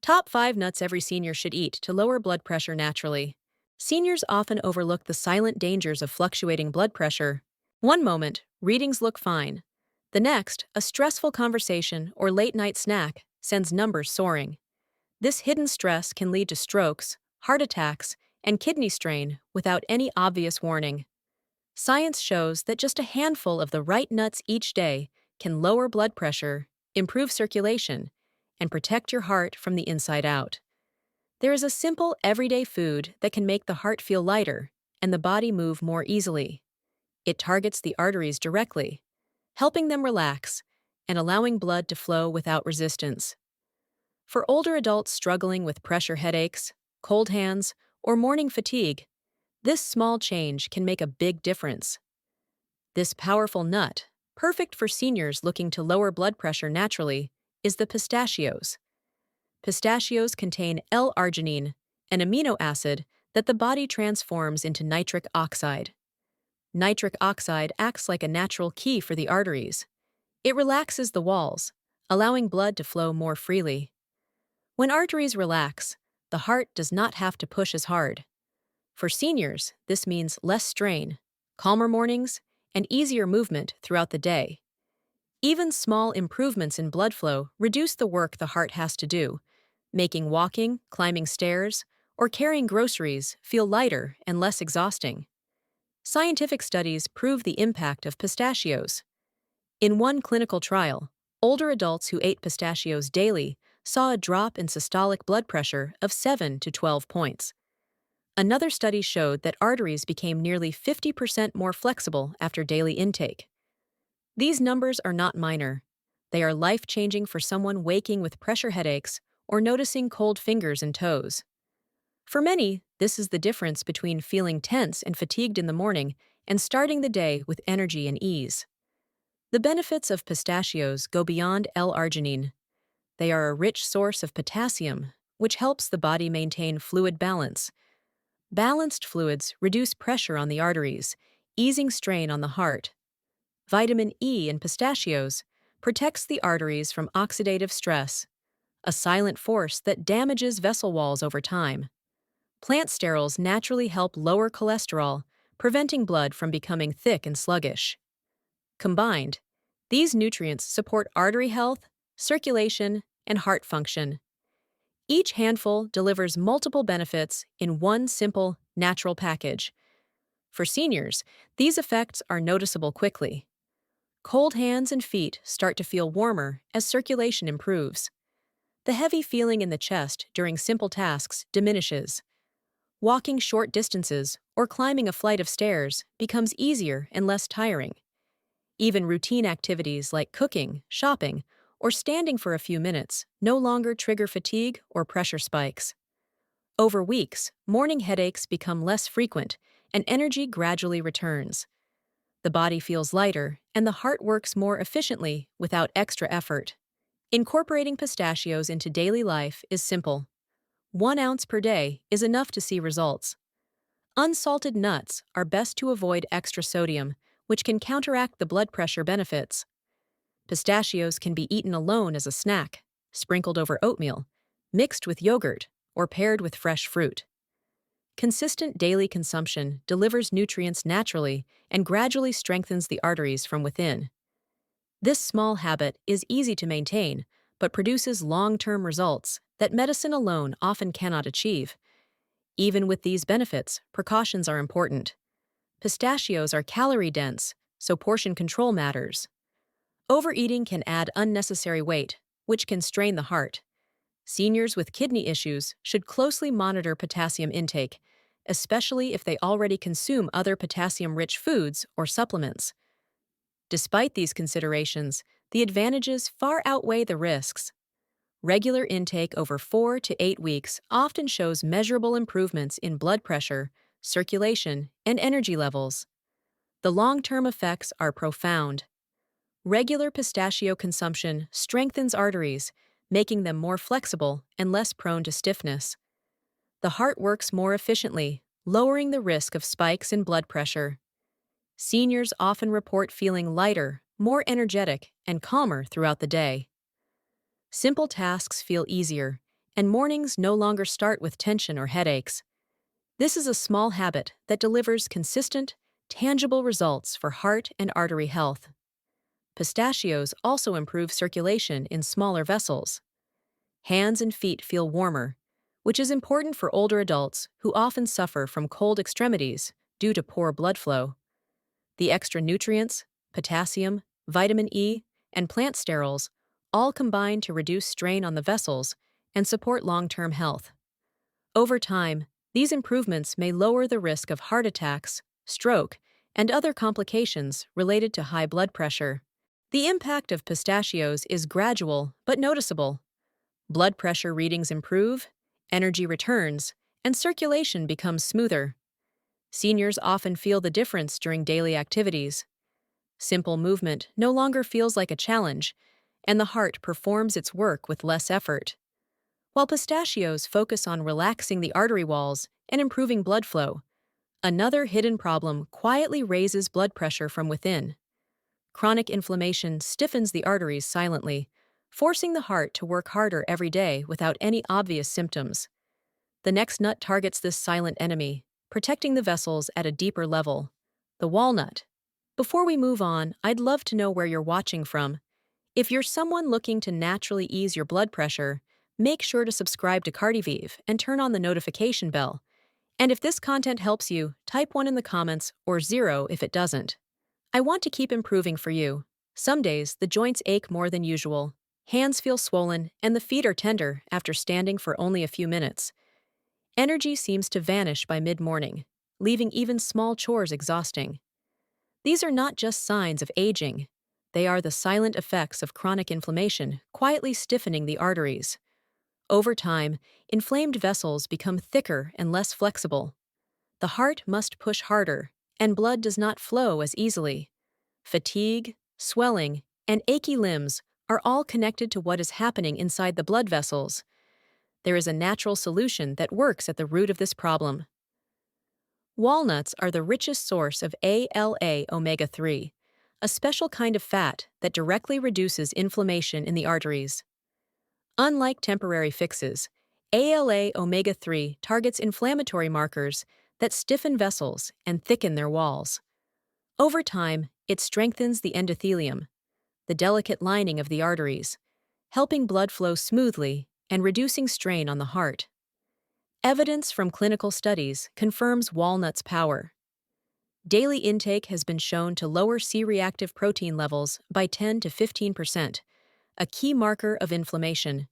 Top 5 nuts every senior should eat to lower blood pressure naturally. Seniors often overlook the silent dangers of fluctuating blood pressure. One moment, readings look fine. The next, a stressful conversation or late night snack sends numbers soaring. This hidden stress can lead to strokes, heart attacks, and kidney strain without any obvious warning. Science shows that just a handful of the right nuts each day can lower blood pressure, improve circulation, and protect your heart from the inside out. There is a simple, everyday food that can make the heart feel lighter and the body move more easily. It targets the arteries directly, helping them relax and allowing blood to flow without resistance. For older adults struggling with pressure headaches, cold hands, or morning fatigue, this small change can make a big difference. This powerful nut, perfect for seniors looking to lower blood pressure naturally, is the pistachios. Pistachios contain L-arginine, an amino acid that the body transforms into nitric oxide. Nitric oxide acts like a natural key for the arteries. It relaxes the walls, allowing blood to flow more freely. When arteries relax, the heart does not have to push as hard. For seniors, this means less strain, calmer mornings, and easier movement throughout the day. Even small improvements in blood flow reduce the work the heart has to do, making walking, climbing stairs, or carrying groceries feel lighter and less exhausting. Scientific studies prove the impact of pistachios. In one clinical trial, older adults who ate pistachios daily saw a drop in systolic blood pressure of 7 to 12 points. Another study showed that arteries became nearly 50% more flexible after daily intake. These numbers are not minor. They are life-changing for someone waking with pressure headaches or noticing cold fingers and toes. For many, this is the difference between feeling tense and fatigued in the morning and starting the day with energy and ease. The benefits of pistachios go beyond L-arginine. They are a rich source of potassium, which helps the body maintain fluid balance. Balanced fluids reduce pressure on the arteries, easing strain on the heart. Vitamin E in pistachios protects the arteries from oxidative stress, a silent force that damages vessel walls over time. Plant sterols naturally help lower cholesterol, preventing blood from becoming thick and sluggish. Combined, these nutrients support artery health, circulation, and heart function. Each handful delivers multiple benefits in one simple, natural package. For seniors, these effects are noticeable quickly. Cold hands and feet start to feel warmer as circulation improves. The heavy feeling in the chest during simple tasks diminishes. Walking short distances or climbing a flight of stairs becomes easier and less tiring. Even routine activities like cooking, shopping, or standing for a few minutes no longer trigger fatigue or pressure spikes. Over weeks, morning headaches become less frequent and energy gradually returns. The body feels lighter and the heart works more efficiently without extra effort. Incorporating pistachios into daily life is simple. 1 ounce per day is enough to see results. Unsalted nuts are best to avoid extra sodium, which can counteract the blood pressure benefits. Pistachios can be eaten alone as a snack, sprinkled over oatmeal, mixed with yogurt, or paired with fresh fruit. Consistent daily consumption delivers nutrients naturally and gradually strengthens the arteries from within. This small habit is easy to maintain, but produces long-term results that medicine alone often cannot achieve. Even with these benefits, precautions are important. Pistachios are calorie-dense, so portion control matters. Overeating can add unnecessary weight, which can strain the heart. Seniors with kidney issues should closely monitor potassium intake, especially if they already consume other potassium-rich foods or supplements. Despite these considerations, the advantages far outweigh the risks. Regular intake over 4 to 8 weeks often shows measurable improvements in blood pressure, circulation, and energy levels. The long-term effects are profound. Regular pistachio consumption strengthens arteries, making them more flexible and less prone to stiffness. The heart works more efficiently, lowering the risk of spikes in blood pressure. Seniors often report feeling lighter, more energetic, and calmer throughout the day. Simple tasks feel easier, and mornings no longer start with tension or headaches. This is a small habit that delivers consistent, tangible results for heart and artery health. Pistachios also improve circulation in smaller vessels. Hands and feet feel warmer, which is important for older adults who often suffer from cold extremities due to poor blood flow. The extra nutrients, potassium, vitamin E, and plant sterols all combine to reduce strain on the vessels and support long-term health. Over time, these improvements may lower the risk of heart attacks, stroke, and other complications related to high blood pressure. The impact of pistachios is gradual but noticeable. Blood pressure readings improve, energy returns, and circulation becomes smoother. Seniors often feel the difference during daily activities. Simple movement no longer feels like a challenge, and the heart performs its work with less effort. While pistachios focus on relaxing the artery walls and improving blood flow, another hidden problem quietly raises blood pressure from within. Chronic inflammation stiffens the arteries silently, forcing the heart to work harder every day without any obvious symptoms. The next nut targets this silent enemy, protecting the vessels at a deeper level: the walnut. Before we move on, I'd love to know where you're watching from. If you're someone looking to naturally ease your blood pressure, make sure to subscribe to Cardivive and turn on the notification bell. And if this content helps you, type 1 in the comments or 0 if it doesn't. I want to keep improving for you. Some days, the joints ache more than usual. Hands feel swollen, and the feet are tender after standing for only a few minutes. Energy seems to vanish by mid-morning, leaving even small chores exhausting. These are not just signs of aging. They are the silent effects of chronic inflammation, quietly stiffening the arteries. Over time, inflamed vessels become thicker and less flexible. The heart must push harder, and blood does not flow as easily. Fatigue, swelling, and achy limbs are all connected to what is happening inside the blood vessels. There is a natural solution that works at the root of this problem. Walnuts are the richest source of ALA omega-3, a special kind of fat that directly reduces inflammation in the arteries. Unlike temporary fixes, ALA omega-3 targets inflammatory markers that stiffen vessels and thicken their walls. Over time, it strengthens the endothelium, the delicate lining of the arteries, helping blood flow smoothly and reducing strain on the heart. Evidence from clinical studies confirms walnuts' power. Daily intake has been shown to lower C-reactive protein levels by 10 to 15%, a key marker of inflammation.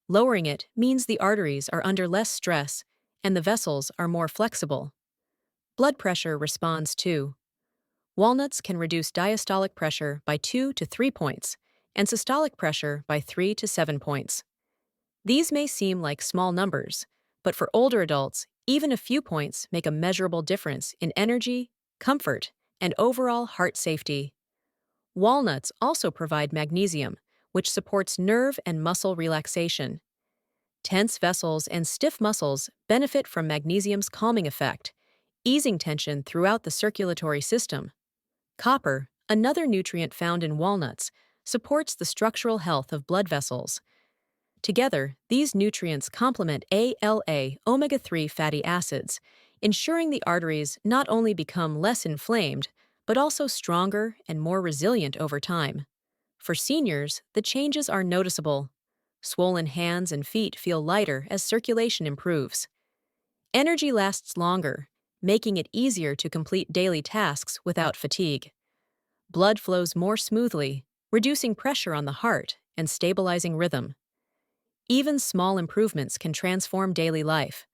Lowering it means the arteries are under less stress and the vessels are more flexible. Blood pressure responds too. Walnuts can reduce diastolic pressure by 2 to 3 points and systolic pressure by 3 to 7 points. These may seem like small numbers, but for older adults, even a few points make a measurable difference in energy, comfort, and overall heart safety. Walnuts also provide magnesium, which supports nerve and muscle relaxation. Tense vessels and stiff muscles benefit from magnesium's calming effect, easing tension throughout the circulatory system. Copper, another nutrient found in walnuts, supports the structural health of blood vessels. Together, these nutrients complement ALA omega-3 fatty acids, ensuring the arteries not only become less inflamed, but also stronger and more resilient over time. For seniors, the changes are noticeable. Swollen hands and feet feel lighter as circulation improves. Energy lasts longer, making it easier to complete daily tasks without fatigue. Blood flows more smoothly, reducing pressure on the heart and stabilizing rhythm. Even small improvements can transform daily life.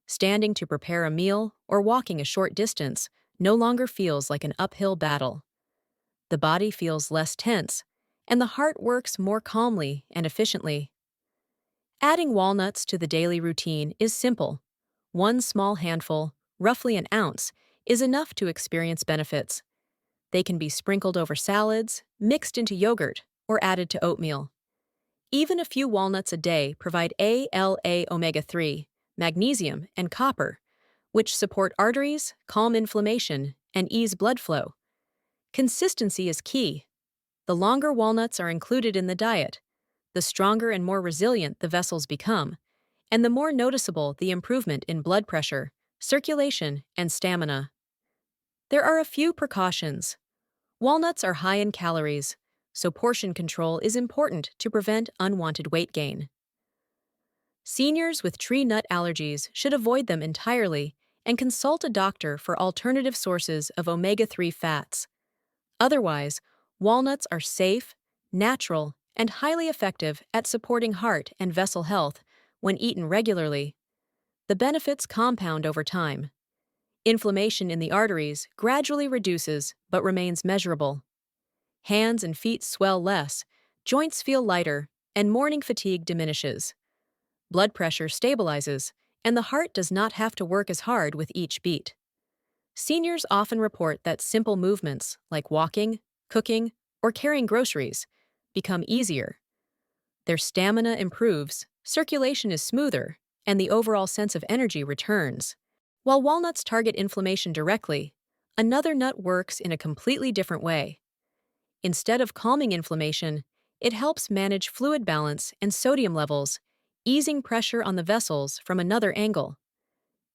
Standing to prepare a meal or walking a short distance no longer feels like an uphill battle. The body feels less tense, and the heart works more calmly and efficiently. Adding walnuts to the daily routine is simple. One small handful, roughly an ounce, is enough to experience benefits. They can be sprinkled over salads, mixed into yogurt, or added to oatmeal. Even a few walnuts a day provide ALA omega-3, magnesium, and copper, which support arteries, calm inflammation, and ease blood flow. Consistency is key. The longer walnuts are included in the diet, the stronger and more resilient the vessels become, and the more noticeable the improvement in blood pressure, circulation, and stamina. There are a few precautions. Walnuts are high in calories, so portion control is important to prevent unwanted weight gain. Seniors with tree nut allergies should avoid them entirely and consult a doctor for alternative sources of omega-3 fats. Otherwise, walnuts are safe, natural, and highly effective at supporting heart and vessel health when eaten regularly. The benefits compound over time. Inflammation in the arteries gradually reduces but remains measurable. Hands and feet swell less, joints feel lighter, and morning fatigue diminishes. Blood pressure stabilizes, and the heart does not have to work as hard with each beat. Seniors often report that simple movements like walking, cooking, or carrying groceries become easier. Their stamina improves, circulation is smoother, and the overall sense of energy returns. While walnuts target inflammation directly, another nut works in a completely different way. Instead of calming inflammation, it helps manage fluid balance and sodium levels, easing pressure on the vessels from another angle.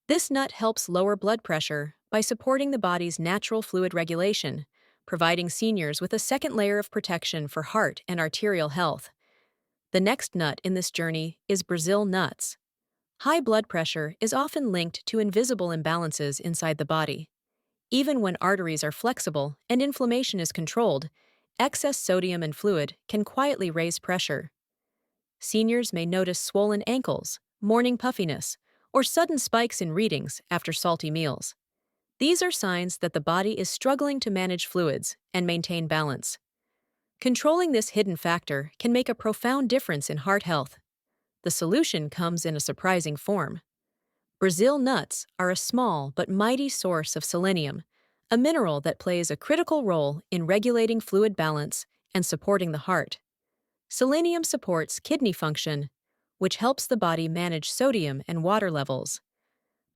This nut helps lower blood pressure by supporting the body's natural fluid regulation, providing seniors with a second layer of protection for heart and arterial health. The next nut in this journey is Brazil nuts. High blood pressure is often linked to invisible imbalances inside the body. Even when arteries are flexible and inflammation is controlled, excess sodium and fluid can quietly raise pressure. Seniors may notice swollen ankles, morning puffiness, or sudden spikes in readings after salty meals. These are signs that the body is struggling to manage fluids and maintain balance. Controlling this hidden factor can make a profound difference in heart health. The solution comes in a surprising form. Brazil nuts are a small but mighty source of selenium, a mineral that plays a critical role in regulating fluid balance and supporting the heart. Selenium supports kidney function, which helps the body manage sodium and water levels.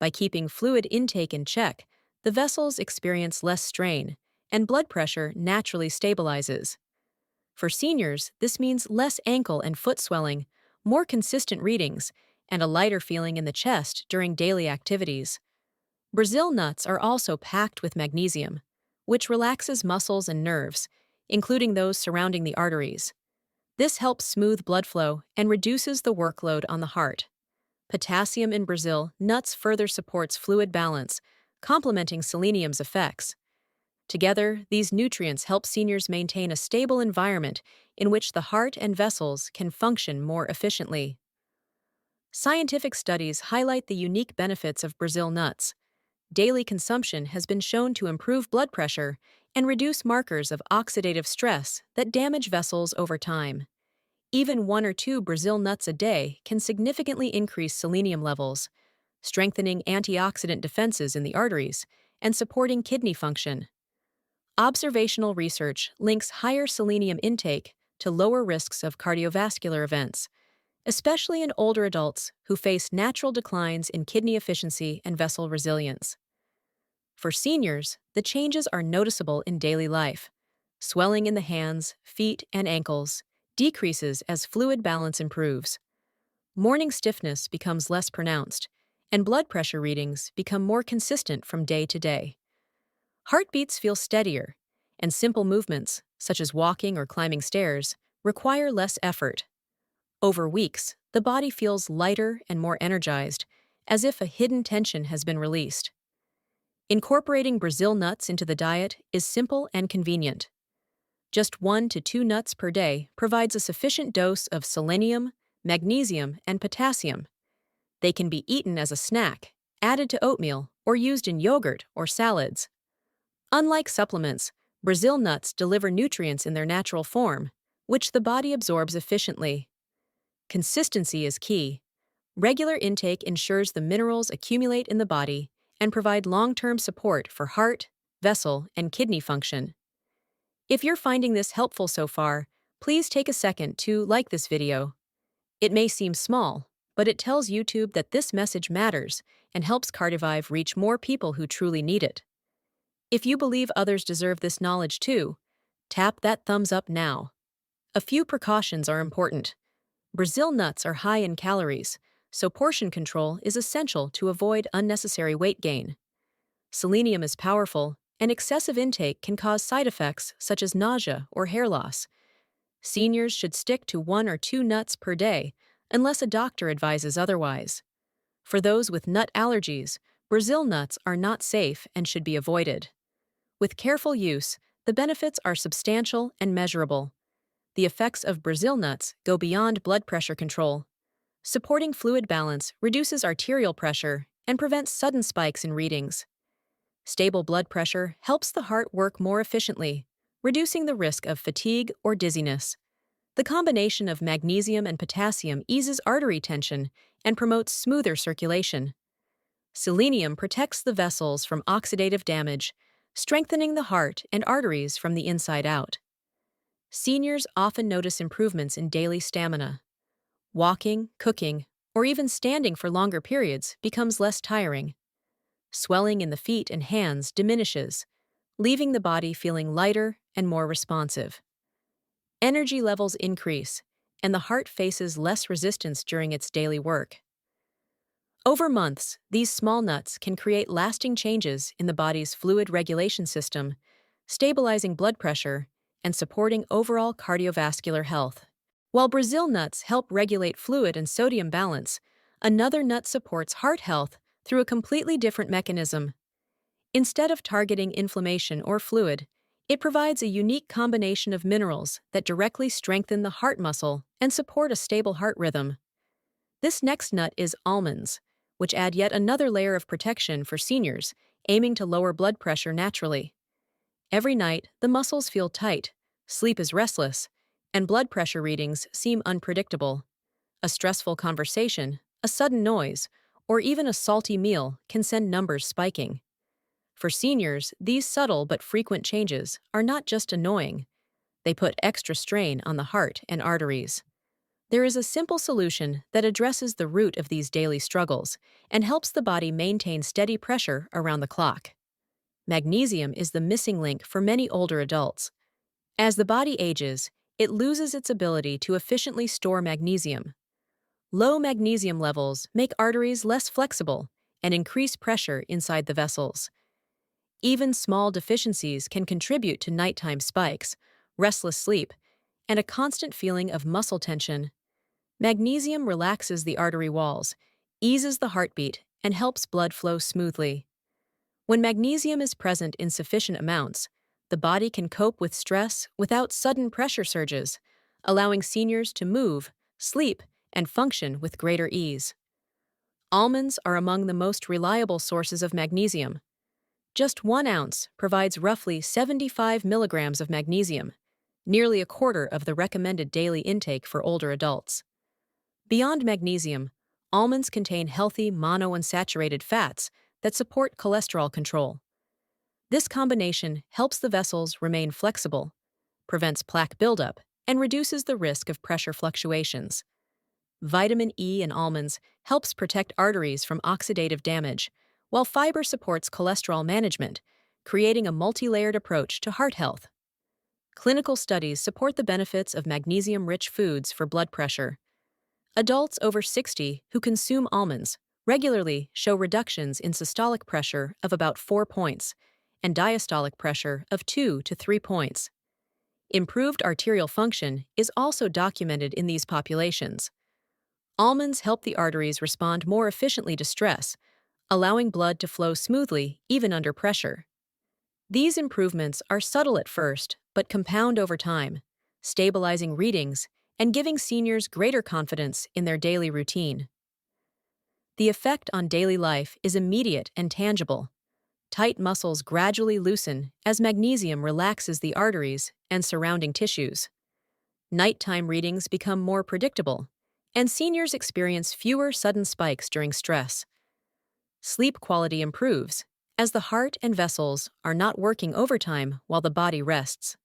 By keeping fluid intake in check, the vessels experience less strain, and blood pressure naturally stabilizes. For seniors, this means less ankle and foot swelling, more consistent readings, and a lighter feeling in the chest during daily activities. Brazil nuts are also packed with magnesium, which relaxes muscles and nerves, including those surrounding the arteries. This helps smooth blood flow and reduces the workload on the heart. Potassium in Brazil nuts further supports fluid balance, complementing selenium's effects. Together, these nutrients help seniors maintain a stable environment in which the heart and vessels can function more efficiently. Scientific studies highlight the unique benefits of Brazil nuts. Daily consumption has been shown to improve blood pressure and reduce markers of oxidative stress that damage vessels over time. Even 1 or 2 Brazil nuts a day can significantly increase selenium levels, strengthening antioxidant defenses in the arteries and supporting kidney function. Observational research links higher selenium intake to lower risks of cardiovascular events, especially in older adults who face natural declines in kidney efficiency and vessel resilience. For seniors, the changes are noticeable in daily life. Swelling in the hands, feet, and ankles decreases as fluid balance improves. Morning stiffness becomes less pronounced, and blood pressure readings become more consistent from day to day. Heartbeats feel steadier, and simple movements, such as walking or climbing stairs, require less effort. Over weeks, the body feels lighter and more energized, as if a hidden tension has been released. Incorporating Brazil nuts into the diet is simple and convenient. Just 1 to 2 nuts per day provides a sufficient dose of selenium, magnesium, and potassium. They can be eaten as a snack, added to oatmeal, or used in yogurt or salads. Unlike supplements, Brazil nuts deliver nutrients in their natural form, which the body absorbs efficiently. Consistency is key. Regular intake ensures the minerals accumulate in the body and provide long-term support for heart, vessel, and kidney function. If you're finding this helpful so far, please take a second to like this video. It may seem small, but it tells YouTube that this message matters and helps Cardivive reach more people who truly need it. If you believe others deserve this knowledge too, tap that thumbs up now. A few precautions are important. Brazil nuts are high in calories, so portion control is essential to avoid unnecessary weight gain. Selenium is powerful, and excessive intake can cause side effects such as nausea or hair loss. Seniors should stick to 1 or 2 nuts per day unless a doctor advises otherwise. For those with nut allergies, Brazil nuts are not safe and should be avoided. With careful use, the benefits are substantial and measurable. The effects of Brazil nuts go beyond blood pressure control. Supporting fluid balance reduces arterial pressure and prevents sudden spikes in readings. Stable blood pressure helps the heart work more efficiently, reducing the risk of fatigue or dizziness. The combination of magnesium and potassium eases artery tension and promotes smoother circulation. Selenium protects the vessels from oxidative damage, strengthening the heart and arteries from the inside out. Seniors often notice improvements in daily stamina. Walking, cooking, or even standing for longer periods becomes less tiring. Swelling in the feet and hands diminishes, leaving the body feeling lighter and more responsive. Energy levels increase, and the heart faces less resistance during its daily work. Over months, these small nuts can create lasting changes in the body's fluid regulation system, stabilizing blood pressure and supporting overall cardiovascular health. While Brazil nuts help regulate fluid and sodium balance, another nut supports heart health through a completely different mechanism. Instead of targeting inflammation or fluid, it provides a unique combination of minerals that directly strengthen the heart muscle and support a stable heart rhythm. This next nut is almonds, which add yet another layer of protection for seniors aiming to lower blood pressure naturally. Every night, the muscles feel tight, sleep is restless, and blood pressure readings seem unpredictable. A stressful conversation, a sudden noise, or even a salty meal can send numbers spiking. For seniors, these subtle but frequent changes are not just annoying. They put extra strain on the heart and arteries. There is a simple solution that addresses the root of these daily struggles and helps the body maintain steady pressure around the clock. Magnesium is the missing link for many older adults. As the body ages, it loses its ability to efficiently store magnesium. Low magnesium levels make arteries less flexible and increase pressure inside the vessels. Even small deficiencies can contribute to nighttime spikes, restless sleep, and a constant feeling of muscle tension. Magnesium relaxes the artery walls, eases the heartbeat, and helps blood flow smoothly. When magnesium is present in sufficient amounts, the body can cope with stress without sudden pressure surges, allowing seniors to move, sleep, and function with greater ease. Almonds are among the most reliable sources of magnesium. Just 1 ounce provides roughly 75 milligrams of magnesium, nearly a quarter of the recommended daily intake for older adults. Beyond magnesium, almonds contain healthy monounsaturated fats that support cholesterol control. This combination helps the vessels remain flexible, prevents plaque buildup, and reduces the risk of pressure fluctuations. Vitamin E in almonds helps protect arteries from oxidative damage, while fiber supports cholesterol management, creating a multi-layered approach to heart health. Clinical studies support the benefits of magnesium-rich foods for blood pressure. Adults over 60 who consume almonds regularly show reductions in systolic pressure of about 4 points and diastolic pressure of 2 to 3 points. Improved arterial function is also documented in these populations. Almonds help the arteries respond more efficiently to stress, allowing blood to flow smoothly even under pressure. These improvements are subtle at first, but compound over time, stabilizing readings and giving seniors greater confidence in their daily routine. The effect on daily life is immediate and tangible. Tight muscles gradually loosen as magnesium relaxes the arteries and surrounding tissues. Nighttime readings become more predictable, and seniors experience fewer sudden spikes during stress. Sleep quality improves, as the heart and vessels are not working overtime while the body rests.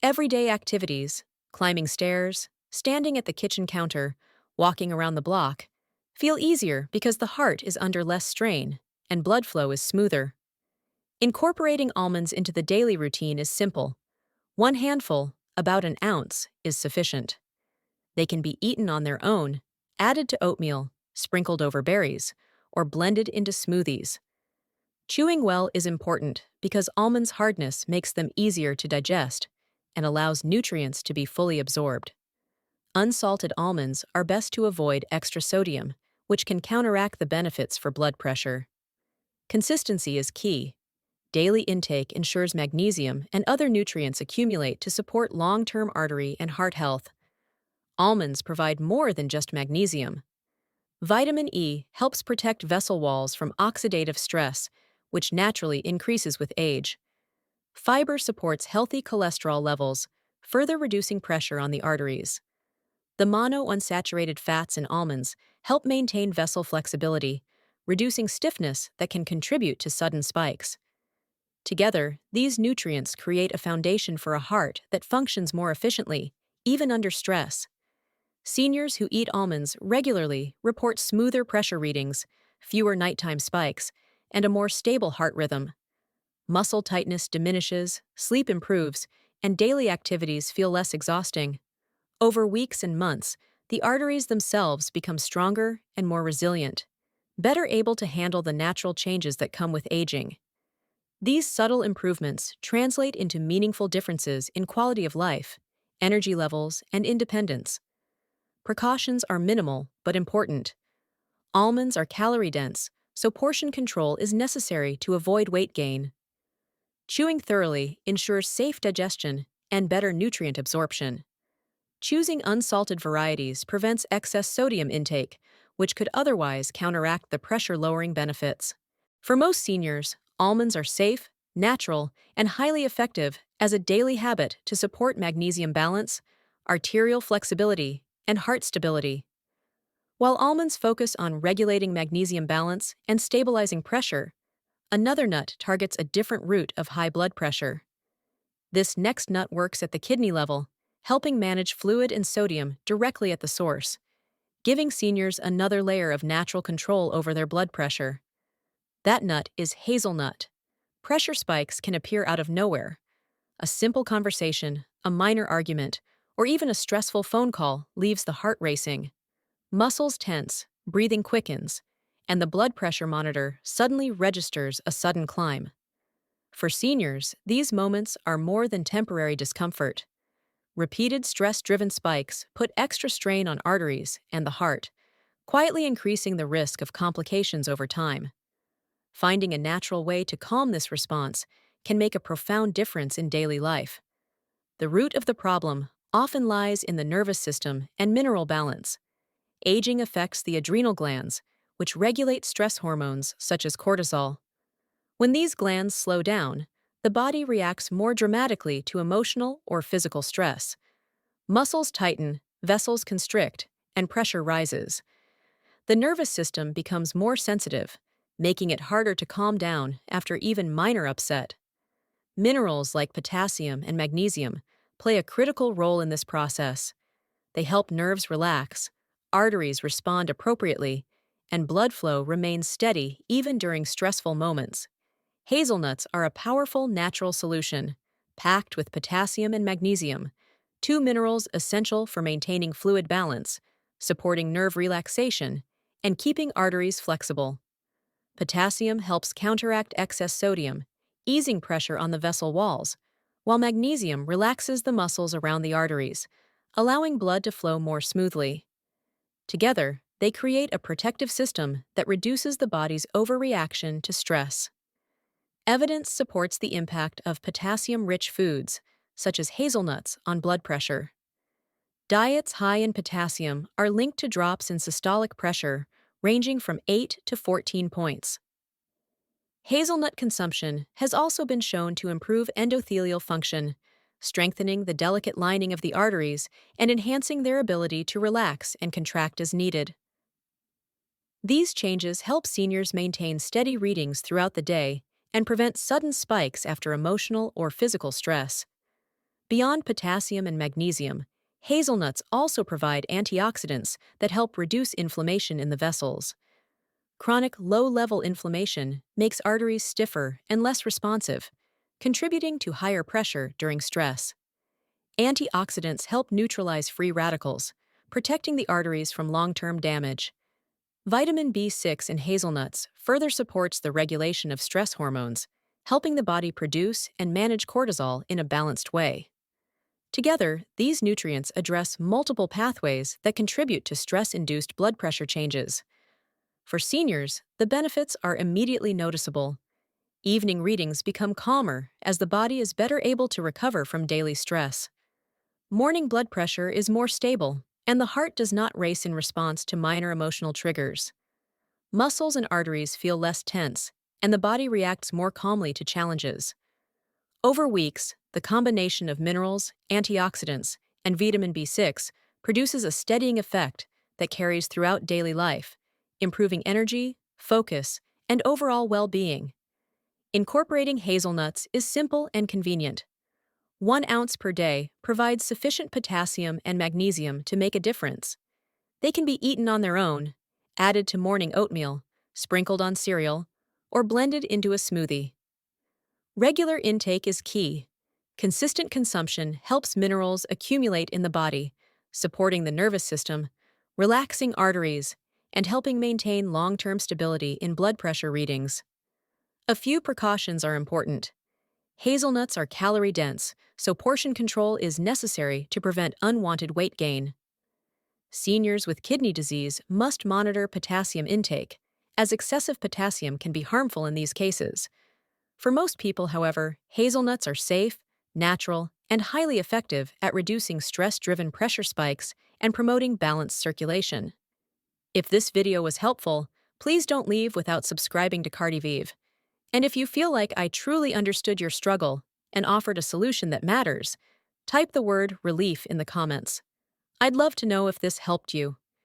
Everyday activities, climbing stairs, standing at the kitchen counter, walking around the block, feel easier because the heart is under less strain and blood flow is smoother. Incorporating almonds into the daily routine is simple. 1 handful, about 1 ounce, is sufficient. They can be eaten on their own, added to oatmeal, sprinkled over berries, or blended into smoothies. Chewing well is important because almonds' hardness makes them easier to digest and allows nutrients to be fully absorbed. Unsalted almonds are best to avoid extra sodium, which can counteract the benefits for blood pressure. Consistency is key. Daily intake ensures magnesium and other nutrients accumulate to support long-term artery and heart health. Almonds provide more than just magnesium. Vitamin E helps protect vessel walls from oxidative stress, which naturally increases with age. Fiber supports healthy cholesterol levels, further reducing pressure on the arteries. The monounsaturated fats in almonds help maintain vessel flexibility, reducing stiffness that can contribute to sudden spikes. Together, these nutrients create a foundation for a heart that functions more efficiently, even under stress. Seniors who eat almonds regularly report smoother pressure readings, fewer nighttime spikes, and a more stable heart rhythm. Muscle tightness diminishes, sleep improves, and daily activities feel less exhausting. Over weeks and months, the arteries themselves become stronger and more resilient, better able to handle the natural changes that come with aging. These subtle improvements translate into meaningful differences in quality of life, energy levels, and independence. Precautions are minimal but important. Almonds are calorie-dense, so portion control is necessary to avoid weight gain. Chewing thoroughly ensures safe digestion and better nutrient absorption. Choosing unsalted varieties prevents excess sodium intake, which could otherwise counteract the pressure-lowering benefits. For most seniors, almonds are safe, natural, and highly effective as a daily habit to support magnesium balance, arterial flexibility, and heart stability. While almonds focus on regulating magnesium balance and stabilizing pressure, another nut targets a different route of high blood pressure. This next nut works at the kidney level, helping manage fluid and sodium directly at the source, giving seniors another layer of natural control over their blood pressure. That nut is hazelnut. Pressure spikes can appear out of nowhere. A simple conversation, a minor argument, or even a stressful phone call leaves the heart racing. Muscles tense, breathing quickens, and the blood pressure monitor suddenly registers a sudden climb. For seniors, these moments are more than temporary discomfort. Repeated stress-driven spikes put extra strain on arteries and the heart, quietly increasing the risk of complications over time. Finding a natural way to calm this response can make a profound difference in daily life. The root of the problem often lies in the nervous system and mineral balance. Aging affects the adrenal glands, which regulate stress hormones such as cortisol. When these glands slow down, the body reacts more dramatically to emotional or physical stress. Muscles tighten, vessels constrict, and pressure rises. The nervous system becomes more sensitive, making it harder to calm down after even minor upset. Minerals like potassium and magnesium play a critical role in this process. They help nerves relax, arteries respond appropriately, and blood flow remains steady even during stressful moments. Hazelnuts are a powerful natural solution, packed with potassium and magnesium, two minerals essential for maintaining fluid balance, supporting nerve relaxation, and keeping arteries flexible. Potassium helps counteract excess sodium, easing pressure on the vessel walls, while magnesium relaxes the muscles around the arteries, allowing blood to flow more smoothly. Together, they create a protective system that reduces the body's overreaction to stress. Evidence supports the impact of potassium-rich foods, such as hazelnuts, on blood pressure. Diets high in potassium are linked to drops in systolic pressure ranging from 8 to 14 points. Hazelnut consumption has also been shown to improve endothelial function, strengthening the delicate lining of the arteries and enhancing their ability to relax and contract as needed. These changes help seniors maintain steady readings throughout the day and prevent sudden spikes after emotional or physical stress. Beyond potassium and magnesium, hazelnuts also provide antioxidants that help reduce inflammation in the vessels. Chronic low-level inflammation makes arteries stiffer and less responsive, contributing to higher pressure during stress. Antioxidants help neutralize free radicals, protecting the arteries from long-term damage. Vitamin B6 in hazelnuts further supports the regulation of stress hormones, helping the body produce and manage cortisol in a balanced way. Together, these nutrients address multiple pathways that contribute to stress-induced blood pressure changes. For seniors, the benefits are immediately noticeable. Evening readings become calmer as the body is better able to recover from daily stress. Morning blood pressure is more stable, and the heart does not race in response to minor emotional triggers. Muscles and arteries feel less tense, and the body reacts more calmly to challenges. Over weeks, the combination of minerals, antioxidants, and vitamin B6 produces a steadying effect that carries throughout daily life, improving energy, focus, and overall well-being. Incorporating hazelnuts is simple and convenient. 1 ounce per day provides sufficient potassium and magnesium to make a difference. They can be eaten on their own, added to morning oatmeal, sprinkled on cereal, or blended into a smoothie. Regular intake is key. Consistent consumption helps minerals accumulate in the body, supporting the nervous system, relaxing arteries, and helping maintain long-term stability in blood pressure readings. A few precautions are important. Hazelnuts are calorie-dense, so portion control is necessary to prevent unwanted weight gain. Seniors with kidney disease must monitor potassium intake, as excessive potassium can be harmful in these cases. For most people, however, hazelnuts are safe, natural, and highly effective at reducing stress-driven pressure spikes and promoting balanced circulation. If this video was helpful, please don't leave without subscribing to Cardivive. And if you feel like I truly understood your struggle and offered a solution that matters, type the word relief in the comments. I'd love to know if this helped you.